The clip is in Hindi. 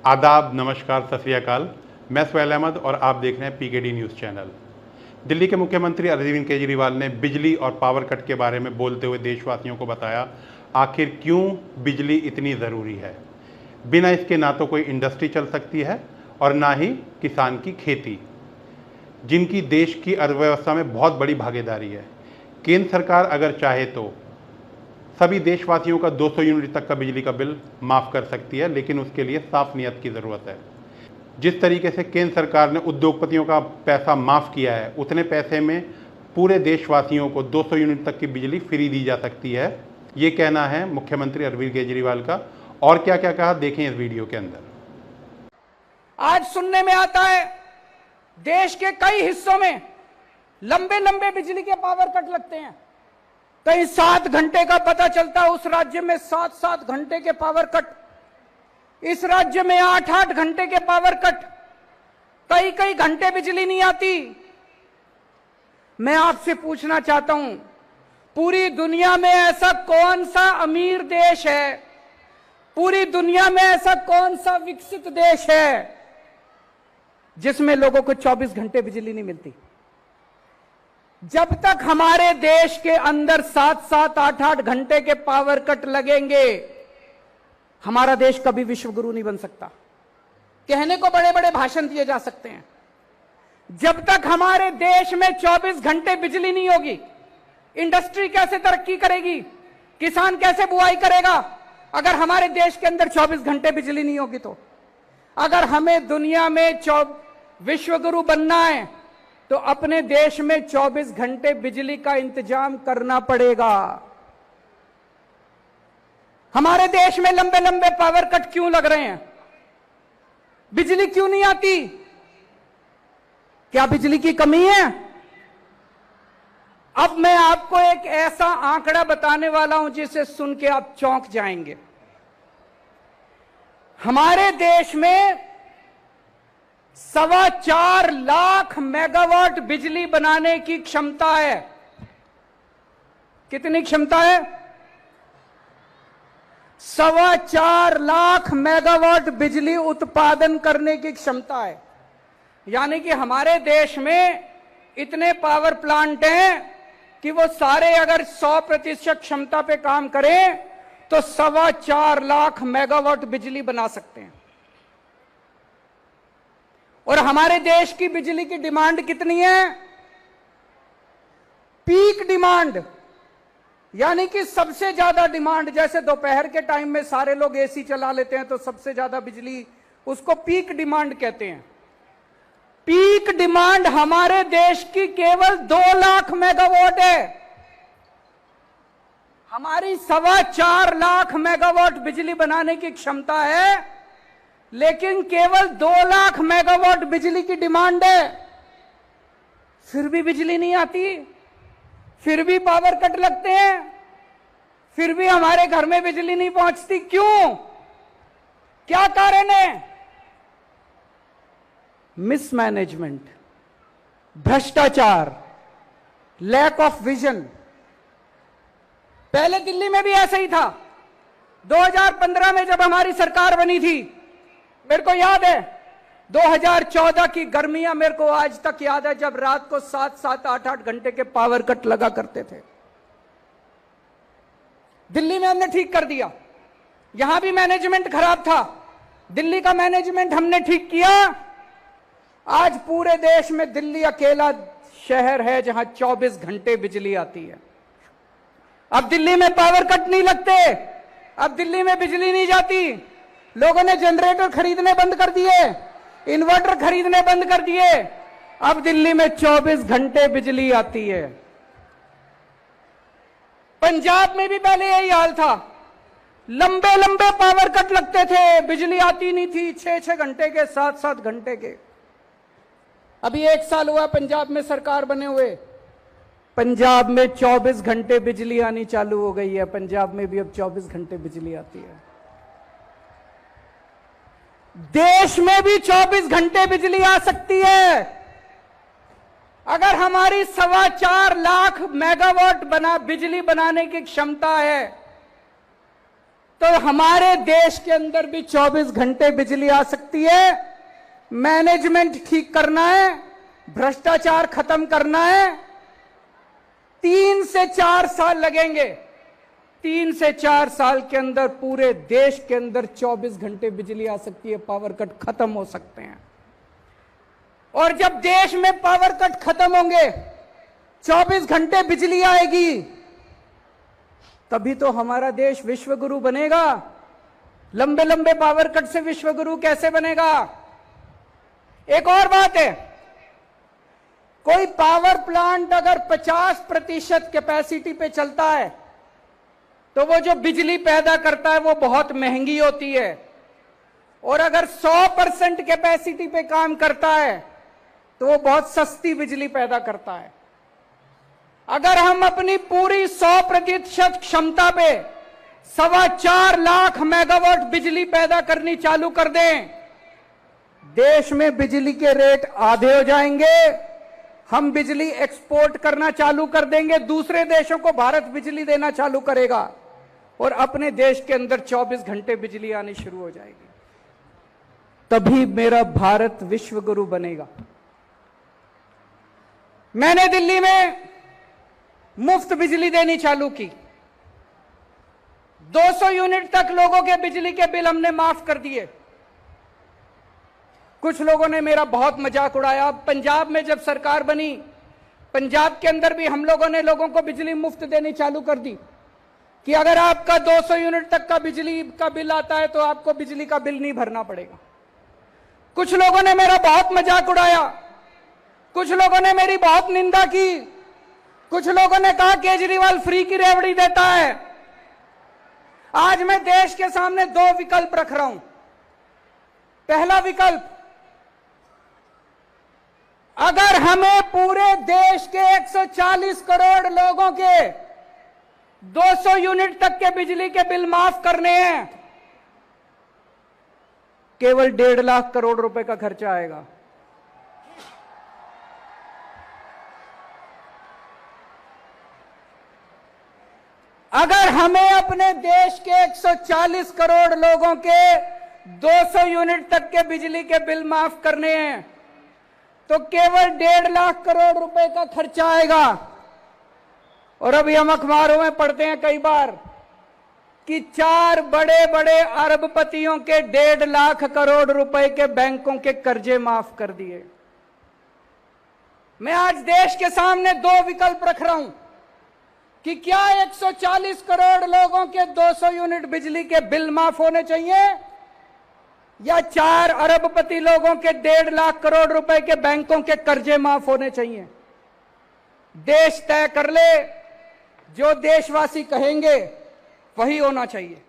आदाब, नमस्कार, सत श्री अकाल। मैं सुहैल अहमद और आप देख रहे हैं पीकेडी न्यूज़ चैनल। दिल्ली के मुख्यमंत्री अरविंद केजरीवाल ने बिजली और पावर कट के बारे में बोलते हुए देशवासियों को बताया आखिर क्यों बिजली इतनी ज़रूरी है। बिना इसके ना तो कोई इंडस्ट्री चल सकती है और ना ही किसान की खेती, जिनकी देश की अर्थव्यवस्था में बहुत बड़ी भागीदारी है। केंद्र सरकार अगर चाहे तो सभी देशवासियों का 200 यूनिट तक का बिजली का बिल माफ़ कर सकती है, लेकिन उसके लिए साफ नियत की ज़रूरत है। जिस तरीके से केंद्र सरकार ने उद्योगपतियों का पैसा माफ़ किया है, उतने पैसे में पूरे देशवासियों को 200 यूनिट तक की बिजली फ्री दी जा सकती है। ये कहना है मुख्यमंत्री अरविंद केजरीवाल का। और क्या क्या कहा, देखें इस वीडियो के अंदर। आज सुनने में आता है देश के कई हिस्सों में लंबे लंबे बिजली के पावर कट लगते हैं। कहीं 7 घंटे का पता चलता है, उस राज्य में 7-7 घंटे के पावर कट, इस राज्य में 8-8 घंटे के पावर कट, कई कई घंटे बिजली नहीं आती। मैं आपसे पूछना चाहता हूं, पूरी दुनिया में ऐसा कौन सा अमीर देश है, पूरी दुनिया में ऐसा कौन सा विकसित देश है जिसमें लोगों को 24 घंटे बिजली नहीं मिलती? जब तक हमारे देश के अंदर 7-7, 8-8 घंटे के पावर कट लगेंगे, हमारा देश कभी विश्व गुरु नहीं बन सकता। कहने को बड़े बड़े भाषण दिए जा सकते हैं, जब तक हमारे देश में 24 घंटे बिजली नहीं होगी, इंडस्ट्री कैसे तरक्की करेगी, किसान कैसे बुआई करेगा? अगर हमारे देश के अंदर 24 घंटे बिजली नहीं होगी तो अगर हमें दुनिया में विश्व गुरु बनना है तो अपने देश में 24 घंटे बिजली का इंतजाम करना पड़ेगा। हमारे देश में लंबे लंबे पावर कट क्यों लग रहे हैं? बिजली क्यों नहीं आती? क्या बिजली की कमी है? अब मैं आपको एक ऐसा आंकड़ा बताने वाला हूं जिसे सुन के आप चौंक जाएंगे। हमारे देश में 4.25 लाख मेगावाट बिजली बनाने की क्षमता है। कितनी क्षमता है? 4.25 लाख मेगावाट बिजली उत्पादन करने की क्षमता है। यानी कि हमारे देश में इतने पावर प्लांट हैं कि वो सारे अगर 100% क्षमता पे काम करें तो 4.25 लाख मेगावाट बिजली बना सकते हैं। और हमारे देश की बिजली की डिमांड कितनी है? पीक डिमांड, यानी कि सबसे ज्यादा डिमांड। जैसे दोपहर के टाइम में सारे लोग एसी चला लेते हैं तो सबसे ज्यादा बिजली, उसको पीक डिमांड कहते हैं। पीक डिमांड हमारे देश की केवल 2 लाख मेगावाट है। हमारी 4.25 लाख मेगावाट बिजली बनाने की क्षमता है, लेकिन केवल 2 लाख मेगावाट बिजली की डिमांड है। फिर भी बिजली नहीं आती, फिर भी पावर कट लगते हैं, फिर भी हमारे घर में बिजली नहीं पहुंचती। क्यों? क्या कारण है? मिसमैनेजमेंट, भ्रष्टाचार, लैक ऑफ विजन। पहले दिल्ली में भी ऐसा ही था। 2015 में जब हमारी सरकार बनी थी, मेरे को याद है 2014 की गर्मियां मेरे को आज तक याद है, जब रात को 7-7, 8-8 घंटे के पावर कट लगा करते थे। दिल्ली में हमने ठीक कर दिया। यहां भी मैनेजमेंट खराब था, दिल्ली का मैनेजमेंट हमने ठीक किया। आज पूरे देश में दिल्ली अकेला शहर है जहां 24 घंटे बिजली आती है। अब दिल्ली में पावर कट नहीं लगते, अब दिल्ली में बिजली नहीं जाती। लोगों ने जनरेटर खरीदने बंद कर दिए, इन्वर्टर खरीदने बंद कर दिए। अब दिल्ली में 24 घंटे बिजली आती है। पंजाब में भी पहले यही हाल था, लंबे लंबे पावर कट लगते थे, बिजली आती नहीं थी, 6-6 घंटे के, 7-7 घंटे के। अभी 1 साल हुआ पंजाब में सरकार बने हुए, पंजाब में 24 घंटे बिजली आनी चालू हो गई है। पंजाब में भी अब 24 घंटे बिजली आती है। देश में भी 24 घंटे बिजली आ सकती है अगर हमारी 4.25 लाख मेगावाट बिजली बनाने की क्षमता है तो हमारे देश के अंदर भी 24 घंटे बिजली आ सकती है। मैनेजमेंट ठीक करना है, भ्रष्टाचार खत्म करना है। 3 से 4 साल लगेंगे। 3 से 4 साल के अंदर पूरे देश के अंदर 24 घंटे बिजली आ सकती है, पावर कट खत्म हो सकते हैं। और जब देश में पावर कट खत्म होंगे, 24 घंटे बिजली आएगी, तभी तो हमारा देश विश्व गुरु बनेगा। लंबे लंबे पावर कट से विश्व गुरु कैसे बनेगा? एक और बात है, कोई पावर प्लांट अगर 50% कैपेसिटी पे चलता है तो वो जो बिजली पैदा करता है वो बहुत महंगी होती है, और अगर 100% कैपेसिटी पे काम करता है तो वो बहुत सस्ती बिजली पैदा करता है। अगर हम अपनी पूरी 100% क्षमता पे 4.25 लाख मेगावाट बिजली पैदा करनी चालू कर दें, देश में बिजली के रेट आधे हो जाएंगे। हम बिजली एक्सपोर्ट करना चालू कर देंगे, दूसरे देशों को भारत बिजली देना चालू करेगा और अपने देश के अंदर 24 घंटे बिजली आनी शुरू हो जाएगी। तभी मेरा भारत विश्व गुरु बनेगा। मैंने दिल्ली में मुफ्त बिजली देनी चालू की। 200 यूनिट तक लोगों के बिजली के बिल हमने माफ कर दिए। कुछ लोगों ने मेरा बहुत मजाक उड़ाया। पंजाब में जब सरकार बनी, पंजाब के अंदर भी हम लोगों ने लोगों को बिजली मुफ्त देनी चालू कर दी कि अगर आपका 200 यूनिट तक का बिजली का बिल आता है तो आपको बिजली का बिल नहीं भरना पड़ेगा। कुछ लोगों ने मेरा बहुत मजाक उड़ाया, कुछ लोगों ने मेरी बहुत निंदा की, कुछ लोगों ने कहा केजरीवाल फ्री की रेवड़ी देता है। आज मैं देश के सामने 2 विकल्प रख रहा हूं। पहला विकल्प, अगर हमें पूरे देश के 140 करोड़ लोगों के 200 यूनिट तक के बिजली के बिल माफ करने हैं, केवल 1.5 लाख करोड़ रुपए का खर्चा आएगा। अगर हमें अपने देश के 140 करोड़ लोगों के 200 यूनिट तक के बिजली के बिल माफ करने हैं तो केवल 1.5 लाख करोड़ रुपए का खर्चा आएगा। और अभी हम अखबारों में पढ़ते हैं कई बार कि 4 बड़े बड़े अरबपतियों के 1.5 लाख करोड़ रुपए के बैंकों के कर्जे माफ कर दिए। मैं आज देश के सामने 2 विकल्प रख रहा हूं कि क्या 140 करोड़ लोगों के 200 यूनिट बिजली के बिल माफ होने चाहिए या 4 अरबपति लोगों के 1.5 लाख करोड़ रुपए के बैंकों के कर्जे माफ होने चाहिए। देश तय कर ले, जो देशवासी कहेंगे वही होना चाहिए।